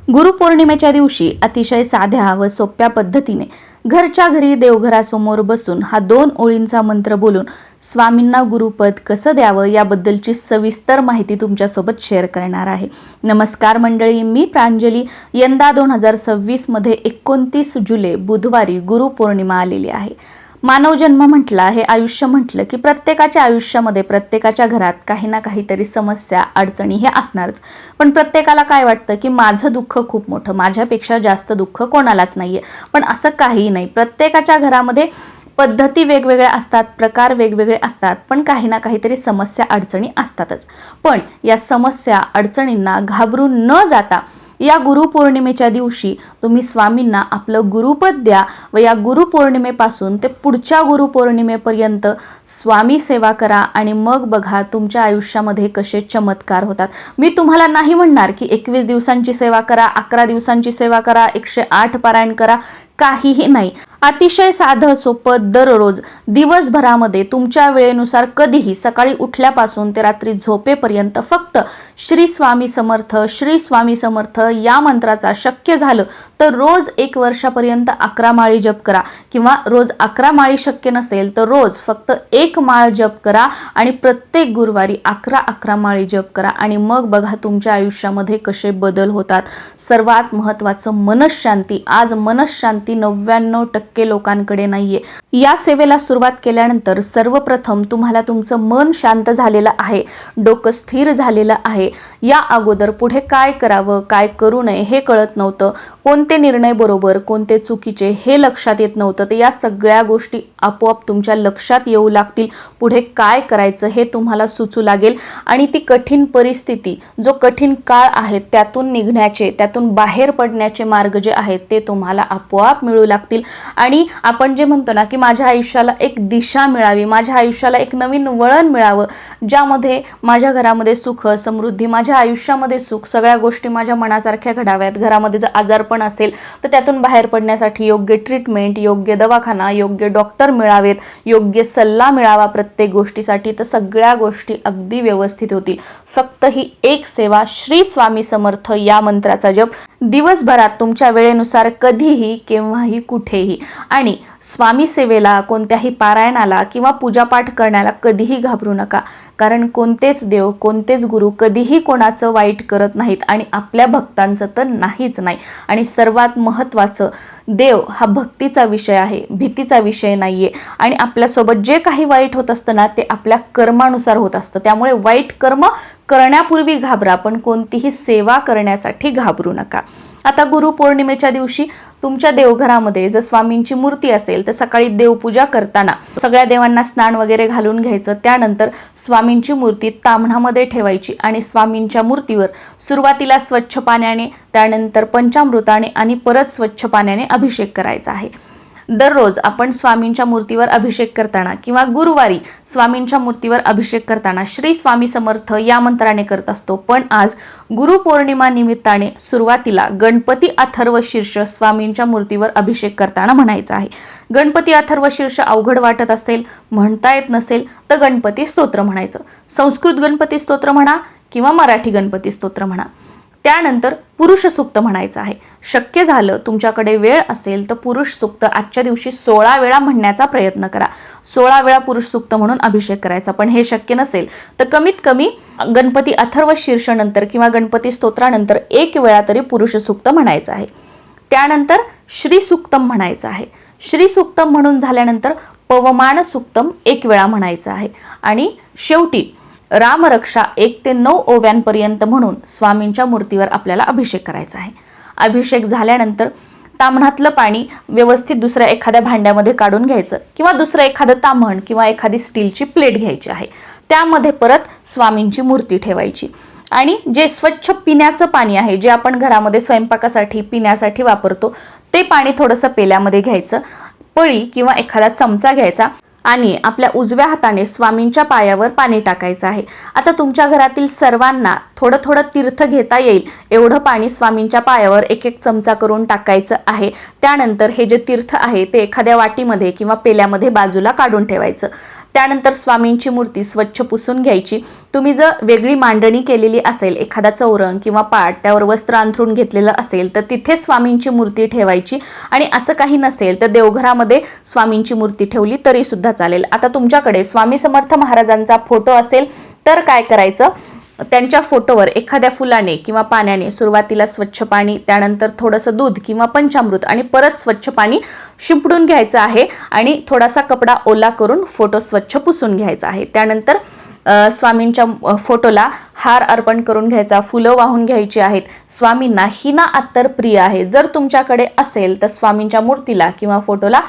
गुरुपौर्णिमेच्या दिवशी अतिशय साध्या व सोप्या पद्धतीने घरच्या घरी देवघरासमोर बसून हा 2 ओळींचा मंत्र बोलून स्वामींना गुरुपद कसं द्यावं याबद्दलची सविस्तर माहिती तुमच्यासोबत शेअर करणार आहे। नमस्कार मंडळी, मी प्रांजली। यंदा 2026 मध्ये 29 जुलै बुधवारी गुरुपौर्णिमा आलेली आहे। मानव जन्म म्हटला, हे आयुष्य म्हटलं की प्रत्येकाच्या आयुष्यामध्ये प्रत्येकाच्या घरात काही ना काहीतरी समस्या अडचणी हे असणारच। पण प्रत्येकाला काय वाटतं की माझं दुःख खूप मोठं, माझ्यापेक्षा जास्त दुःख कोणालाच नाहीये। पण असं काही नाही, प्रत्येकाच्या घरामध्ये पद्धती वेगवेगळ्या असतात, प्रकार वेगवेगळे असतात, पण काही ना काहीतरी समस्या अडचणी असतातच। पण या समस्या अडचणींना घाबरून न जाता या गुरुपौर्णिमेच्या दिवशी तुम्ही स्वामींना आपलं गुरुपद द्या व या गुरुपौर्णिमेपासून ते पुढच्या गुरुपौर्णिमेपर्यंत स्वामी सेवा करा आणि मग बघा तुमच्या आयुष्यामध्ये कसे चमत्कार होतात। मी तुम्हाला नाही म्हणणार की 21 दिवसांची सेवा करा, 11 दिवसांची सेवा करा, 108 पारायण करा, काहीही नाही। अतिशय साधं सोपं दररोज दिवसभरामध्ये तुमच्या वेळेनुसार कधीही सकाळी उठल्यापासून ते रात्री झोपेपर्यंत फक्त श्री स्वामी समर्थ, श्री स्वामी समर्थ या मंत्राचा शक्य झालं तर रोज 1 वर्षापर्यंत 11 माळी जप करा, किंवा रोज 11 माळी शक्य नसेल तर रोज फक्त 1 माळ जप करा आणि प्रत्येक गुरुवारी 11 माळी जप करा आणि मग बघा तुमच्या आयुष्यामध्ये कसे बदल होतात। सर्वात महत्त्वाचं मनःशांती। आज मनःशांती 99% लोकांकडे नाहीये। या सेवेला सुरुवात केल्यानंतर सर्वप्रथम तुम्हाला तुमचं मन शांत झालेलं आहे, डोकं स्थिर झालेलं आहे। या अगोदर पुढे काय करावं काय करू नये हे कळत नव्हतं, कोणते निर्णय बरोबर कोणते चुकीचे हे लक्षात येत नव्हतं। तर या सगळ्या गोष्टी आपोआप तुमच्या लक्षात येऊ लागतील, पुढे काय करायचं हे तुम्हाला सुचू लागेल आणि ती कठीण परिस्थिती, जो कठीण काळ आहे त्यातून निघण्याचे, त्यातून बाहेर पडण्याचे मार्ग जे आहेत ते तुम्हाला आपोआप मिळू लागतील। आणि आपण जे म्हणतो ना की माझ्या आयुष्याला एक दिशा मिळावी, माझ्या आयुष्याला एक नवीन वळण मिळावं, ज्यामध्ये माझ्या घरामध्ये सुख समृद्धी, माझ्या आयुष्यामध्ये सुख, सगळ्या गोष्टी माझ्या मनासारख्या घडाव्यात। घरामध्ये जर आजारपण असेल तर त्यातून बाहेर पडण्यासाठी योग्य ट्रीटमेंट, योग्य दवाखाना, योग्य डॉक्टर मिळावेत, योग्य सल्ला मिळावा प्रत्येक गोष्टीसाठी, तर सगळ्या गोष्टी अगदी व्यवस्थित होतील। फक्त ही एक सेवा श्री स्वामी समर्थ या मंत्राचा जप दिवसभरात तुमच्या वेळेनुसार कधीही केव्हाही कुठेही, आणि स्वामी सेवेला, कोणत्याही पारायणाला किंवा पूजापाठ करण्याला कधीही घाबरू नका, कारण कोणतेच देव कोणतेच गुरु कधीही कोणाचं वाईट करत नाहीत आणि आपल्या भक्तांचं तर नाहीच नाही। आणि सर्वात महत्त्वाचं, देव हा भक्तीचा विषय आहे, भीतीचा विषय नाहीये। आणि आपल्यासोबत जे काही वाईट होत असतं ना ते आपल्या कर्मानुसार होत असतं, त्यामुळे वाईट कर्म करण्यापूर्वी घाबरा, पण कोणतीही सेवा करण्यासाठी घाबरू नका। आता गुरुपौर्णिमेच्या दिवशी तुमच्या देवघरामध्ये जर स्वामींची मूर्ती असेल तर सकाळी देवपूजा करताना सगळ्या देवांना स्नान वगैरे घालून घ्यायचं। त्यानंतर स्वामींची मूर्ती ताम्हणामध्ये ठेवायची आणि स्वामींच्या मूर्तीवर सुरुवातीला स्वच्छ पाण्याने, त्यानंतर पंचामृताने आणि परत स्वच्छ पाण्याने अभिषेक करायचा आहे। दररोज आपण स्वामींच्या मूर्तीवर अभिषेक करताना किंवा गुरुवारी स्वामींच्या मूर्तीवर अभिषेक करताना श्री स्वामी समर्थ या मंत्राने करत असतो, पण आज गुरुपौर्णिमा निमित्ताने सुरुवातीला गणपती अथर्व शीर्ष स्वामींच्या मूर्तीवर अभिषेक करताना म्हणायचा आहे। गणपती अथर्व शीर्ष अवघड वाटत असेल, म्हणता येत नसेल तर गणपती स्तोत्र म्हणायचं। संस्कृत गणपती स्तोत्र म्हणा किंवा मराठी गणपती स्तोत्र म्हणा। त्यानंतर पुरुष सूक्त म्हणायचं आहे। शक्य झालं तुमच्याकडे वेळ असेल तर पुरुष सूक्त आजच्या दिवशी 16 वेळा म्हणण्याचा प्रयत्न करा। 16 वेळा पुरुष सूक्त म्हणून अभिषेक करायचा। पण हे शक्य नसेल तर कमीत कमी गणपती अथर्व शीर्ष नंतर किंवा गणपती स्तोत्रानंतर 1 वेळा तरी पुरुष सूक्त म्हणायचं आहे। त्यानंतर श्री सूक्तम म्हणायचं आहे। श्री सूक्तम म्हणून झाल्यानंतर पवमान सूक्तम 1 वेळा म्हणायचं आहे आणि शेवटी रामरक्षा 1 ते 9 ओव्यांपर्यंत म्हणून स्वामींच्या मूर्तीवर आपल्याला अभिषेक करायचा आहे। अभिषेक झाल्यानंतर ताम्हणातलं पाणी व्यवस्थित दुसऱ्या एखाद्या भांड्यामध्ये काढून घ्यायचं, किंवा दुसरं एखादं ताम्हण किंवा एखादी स्टीलची प्लेट घ्यायची आहे, त्यामध्ये परत स्वामींची मूर्ती ठेवायची आणि जे स्वच्छ पिण्याचं पाणी आहे, जे आपण घरामध्ये स्वयंपाकासाठी पिण्यासाठी वापरतो, ते पाणी थोडंसं पेल्यामध्ये घ्यायचं, पळी किंवा एखादा चमचा घ्यायचा आणि आपल्या उजव्या हाताने स्वामींच्या पायावर पाणी टाकायचं आहे। आता तुमच्या घरातील सर्वांना थोडं थोडं तीर्थ घेता येईल एवढं पाणी स्वामींच्या पायावर 1-1 चमचा करून टाकायचं आहे। त्यानंतर हे जे तीर्थ आहे ते एखाद्या वाटीमध्ये किंवा पेल्यामध्ये बाजूला काढून ठेवायचं। त्यानंतर स्वामींची मूर्ती स्वच्छ पुसून घ्यायची। तुम्ही जर वेगळी मांडणी केलेली असेल, एखादा चौरंग किंवा पाट त्यावर वस्त्र अंथरून घेतलेलं असेल तर तिथे स्वामींची मूर्ती ठेवायची, आणि असं काही नसेल तर देवघरामध्ये स्वामींची मूर्ती ठेवली तरी सुद्धा चालेल। आता तुमच्याकडे स्वामी समर्थ महाराजांचा फोटो असेल तर काय करायचं, त्यांच्या फोटोवर एखाद्या फुलाने किंवा पाण्याने सुरुवातीला स्वच्छ पाणी, त्यानंतर थोडंसं दूध किंवा पंचामृत आणि परत स्वच्छ पाणी शिंपडून घ्यायचं आहे आणि थोडासा कपडा ओला करून फोटो स्वच्छ पुसून घ्यायचा आहे। त्यानंतर स्वामींच्या फोटोला हार अर्पण करून घ्यायचा, फुलं वाहून घ्यायची आहेत। स्वामींना हिना अत्तर प्रिय आहे, जर तुमच्याकडे असेल तर स्वामींच्या मूर्तीला किंवा फोटोला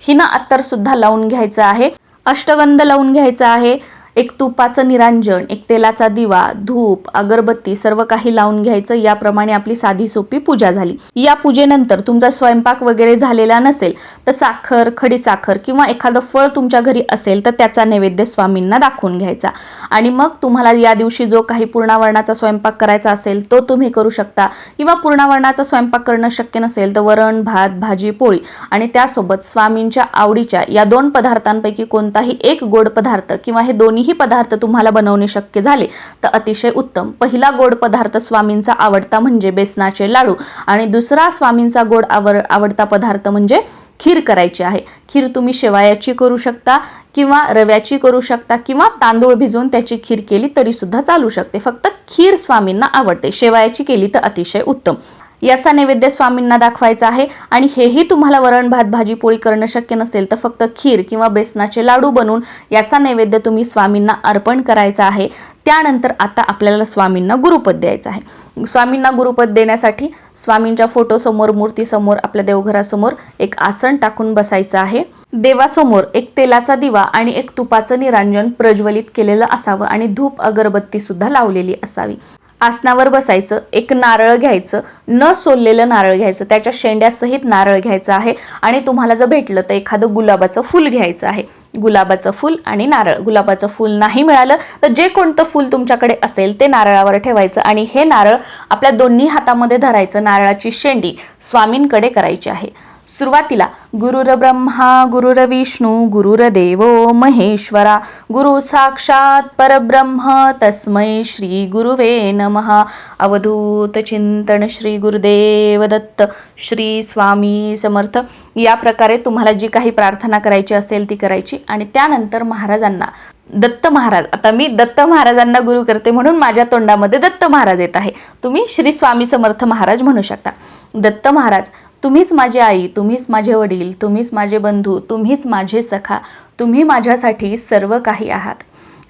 हिना अत्तर सुद्धा लावून घ्यायचं आहे। अष्टगंध लावून घ्यायचा आहे, एक तुपाचं निरांजन, एक तेलाचा दिवा, धूप, अगरबत्ती सर्व काही लावून घ्यायचं। याप्रमाणे आपली साधी सोपी पूजा झाली। या पूजेनंतर तुमचा स्वयंपाक वगैरे झालेला नसेल तर साखर, खडीसाखर किंवा एखादं फळ तुमच्या घरी असेल तर त्याचा नैवेद्य स्वामींना दाखवून घ्यायचा, आणि मग तुम्हाला या दिवशी जो काही पूर्णावरणाचा स्वयंपाक करायचा असेल तो तुम्ही करू शकता, किंवा पूर्णावरणाचा स्वयंपाक करणं शक्य नसेल तर वरण, भात, भाजी, पोळी आणि त्यासोबत स्वामींच्या आवडीच्या या 2 पदार्थांपैकी कोणताही एक गोड पदार्थ किंवा हे दोन्ही ही पदार्थ तुम्हाला बनवणे शक्य झाले तर अतिशय उत्तम। पहिला गोड पदार्थ स्वामींचा आवडता म्हणजे बेसनाचे लाडू, आणि दुसरा स्वामींचा गोड आवडता पदार्थ म्हणजे खीर करायची आहे। खीर तुम्ही शेवयाची करू शकता किंवा रव्याची करू शकता, किंवा तांदूळ भिजवून त्याची खीर केली तरी सुद्धा चालू शकते, फक्त खीर स्वामींना आवडते। शेवयाची केली तर अतिशय उत्तम। याचा नैवेद्य स्वामींना दाखवायचा आहे, आणि हेही तुम्हाला वरण, भात, भाजी, पोळी करणं शक्य नसेल तर फक्त खीर किंवा बेसनाचे लाडू बनवून याचा नैवेद्य तुम्ही स्वामींना अर्पण करायचा आहे। त्यानंतर आता आपल्याला स्वामींना गुरुपद द्यायचं आहे। स्वामींना गुरुपद देण्यासाठी स्वामींच्या फोटोसमोर, मूर्तीसमोर, आपल्या देवघरासमोर एक आसन टाकून बसायचं आहे। देवासमोर एक तेलाचा दिवा आणि एक तुपाचं निरांजन प्रज्वलित केलेलं असावं, आणि धूप अगरबत्ती सुद्धा लावलेली असावी। आसनावर बसायचं, एक नारळ घ्यायचं, न सोललेलं नारळ घ्यायचं, त्याच्या शेंड्यासहित नारळ घ्यायचं आहे, आणि तुम्हाला जर भेटलं तर एखादं गुलाबाचं फूल घ्यायचं आहे। गुलाबाचं फूल आणि नारळ, गुलाबाचं फूल नाही मिळालं तर जे कोणतं फूल तुमच्याकडे असेल ते नारळावर ठेवायचं, आणि हे नारळ आपल्या दोन्ही हातामध्ये धरायचं। नारळाची शेंडी स्वामींकडे करायची आहे। सुरुवातीला गुरुर ब्रह्मा गुरुर्विष्णू गुरुर्देवो महेश्वरा गुरु साक्षात परब्रह्म तस्मै श्री गुरुवे नमः। अवधूत चिंतन श्री गुरुदेव दत्त श्री स्वामी समर्थ। या प्रकारे तुम्हाला जी काही प्रार्थना करायची असेल ती करायची, आणि त्यानंतर महाराजांना दत्त महाराज, आता मी दत्त महाराजांना गुरु करते म्हणून माझ्या तोंडामध्ये दत्त महाराज येत आहे, तुम्ही श्री स्वामी समर्थ महाराज म्हणू शकता। दत्त महाराज, तुम्हीच माझी आई, तुम्हीच माझे वडील, तुम्हीच माझे बंधू, तुम्हीच माझे सखा, तुम्ही माझ्यासाठी सर्व काही आहात।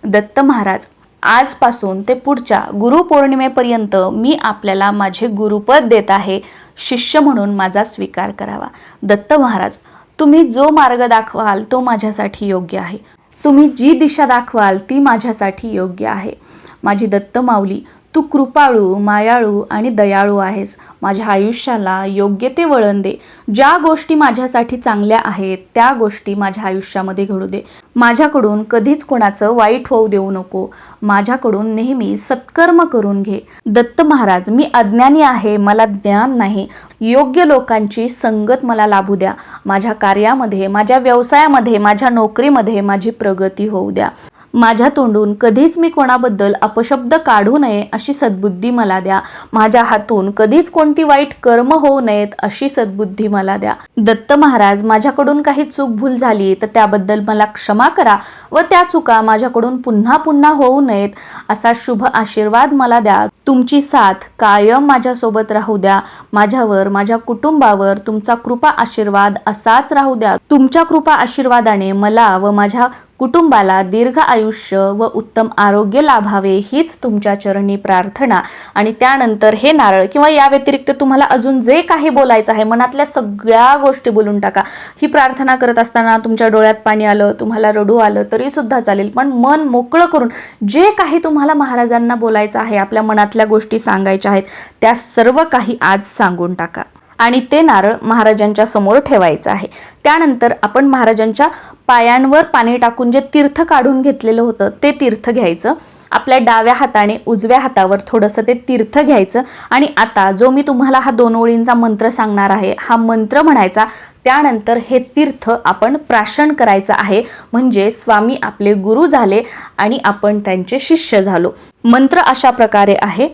दत्त महाराज, आजपासून ते पुढच्या गुरुपौर्णिमेपर्यंत मी आपल्याला माझे गुरुपद देत आहे, शिष्य म्हणून माझा स्वीकार करावा। दत्त महाराज, तुम्ही जो मार्ग दाखवाल तो माझ्यासाठी योग्य आहे, तुम्ही जी दिशा दाखवाल ती माझ्यासाठी योग्य आहे। माझी दत्त माऊली, तू कृपाळू, मायाळू आणि दयाळू आहेस। माझ्या आयुष्याला योग्य ते वळण दे। ज्या गोष्टी माझ्यासाठी चांगल्या आहेत त्या गोष्टी माझ्या आयुष्यामध्ये घडू दे। माझ्याकडून कधीच कोणाचं वाईट होऊ देऊ नको। माझ्याकडून नेहमी सत्कर्म करून घे। दत्त महाराज, मी अज्ञानी आहे, मला ज्ञान नाही। योग्य लोकांची संगत मला लाभू द्या। माझ्या कार्यामध्ये, माझ्या व्यवसायामध्ये, माझ्या नोकरीमध्ये माझी प्रगती होऊ द्या। माझ्या तोंडून कधीच मी कोणाबद्दल अपशब्द काढू नये अशी सद्बुद्धी मला द्या। माझ्या हातून कधीच कोणती वाईट कर्म होऊ नयेत अशी सद्बुद्धी मला द्या। दत्त महाराज, माझ्याकडून काही चूक भूल झाली तर त्याबद्दल मला क्षमा करा, व त्या चुका माझ्याकडून पुन्हा पुन्हा होऊ नयेत असा शुभ आशीर्वाद मला द्या। तुमची साथ कायम माझ्यासोबत राहू द्या। माझ्यावर, माझ्या कुटुंबावर तुमचा कृपा आशीर्वाद असाच राहू द्या। तुमच्या कृपा आशीर्वादाने मला व माझ्या कुटुंबाला दीर्घ आयुष्य व उत्तम आरोग्य लाभावे हीच तुमच्या चरणी प्रार्थना। आणि त्यानंतर हे नारळ किंवा या व्यतिरिक्त तुम्हाला अजून जे काही बोलायचं आहे, मनातल्या सगळ्या गोष्टी बोलून टाका। ही प्रार्थना करत असताना तुमच्या डोळ्यात पाणी आलं, तुम्हाला रडू आलं तरी सुद्धा चालेल, पण मन मोकळं करून जे काही तुम्हाला महाराजांना बोलायचं आहे, आपल्या मनातल्या गोष्टी सांगायच्या आहेत, त्या सर्व काही आज सांगून टाका, आणि ते नारळ महाराजांच्या समोर ठेवायचं आहे। त्यानंतर आपण महाराजांच्या पायांवर पाणी टाकून जे तीर्थ काढून घेतलेलं होतं ते तीर्थ घ्यायचं, आपल्या डाव्या हाताने उजव्या हातावर थोडंसं ते तीर्थ घ्यायचं आणि आता जो मी तुम्हाला हा 2 ओळींचा मंत्र सांगणार आहे हा मंत्र म्हणायचा, त्यानंतर हे तीर्थ आपण प्राशन करायचं आहे, म्हणजे स्वामी आपले गुरु झाले आणि आपण त्यांचे शिष्य झालो। मंत्र अशा प्रकारे आहे,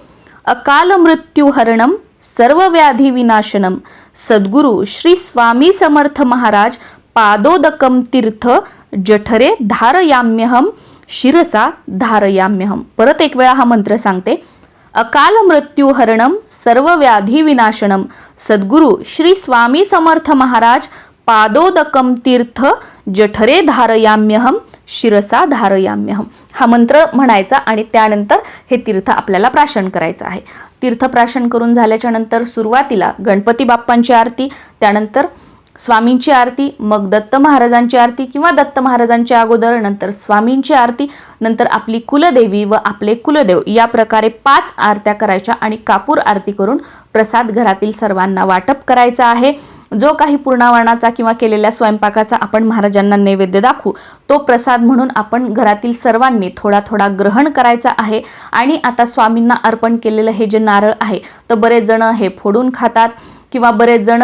अकाल मृत्यू हरणम सर्व व्याधी विनाशनम सद्गुरु श्री स्वामी समर्थ महाराज पादोदकम तीर्थ जठरे धारयाम्यहम शिरसा धारयाम्यहम। परत एक वेळा हा मंत्र सांगते, अकाल मृत्यू हरणम सर्व व्याधी विनाशनम सद्गुरु श्री स्वामी समर्थ महाराज पादोदकम तीर्थ जठरे धारयाम्यहम शिरसा धारयाम्यहम। हा मंत्र म्हणायचा आणि त्यानंतर हे तीर्थ आपल्याला प्राशन करायचं आहे। तीर्थ प्राशन करून झाल्याच्या नंतर सुरुवातीला गणपती बाप्पांची आरती, त्यानंतर स्वामींची आरती, मग दत्त महाराजांची आरती किंवा दत्त महाराजांच्या अगोदर नंतर स्वामींची आरती, नंतर आपली कुलदेवी व आपले कुलदेव या प्रकारे 5 आरत्या करायच्या आणि कापूर आरती करून प्रसाद घरातील सर्वांना वाटप करायचा आहे। जो काही पूर्णावरणाचा किंवा केलेल्या स्वयंपाकाचा आपण महाराजांना नैवेद्य दाखवू तो प्रसाद म्हणून आपण घरातील सर्वांनी थोडा थोडा ग्रहण करायचा आहे। आणि आता स्वामींना अर्पण केलेलं हे जे नारळ आहे तर बरेच जण हे फोडून खातात किंवा बरेच जण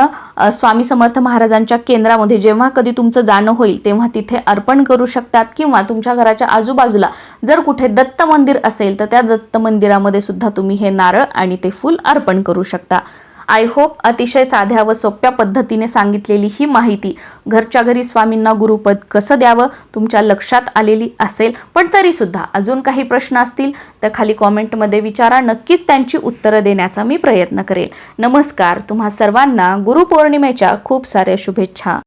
स्वामी समर्थ महाराजांच्या केंद्रामध्ये जेव्हा कधी तुमचं जाणं होईल तेव्हा तिथे अर्पण करू शकतात, किंवा तुमच्या घराच्या आजूबाजूला जर कुठे दत्त मंदिर असेल तर त्या दत्त मंदिरामध्ये सुद्धा तुम्ही हे नारळ आणि ते फूल अर्पण करू शकता। आय होप अतिशय साध्या व सोप्या पद्धतीने सांगितलेली ही माहिती घरच्या घरी स्वामींना गुरुपद कसं द्यावं तुमच्या लक्षात आलेली असेल, पण तरी सुद्धा अजून काही प्रश्न असतील तर खाली कॉमेंटमध्ये विचारा, नक्कीच त्यांची उत्तरं देण्याचा मी प्रयत्न करेल। नमस्कार, तुम्हा सर्वांना गुरुपौर्णिमेच्या खूप साऱ्या शुभेच्छा।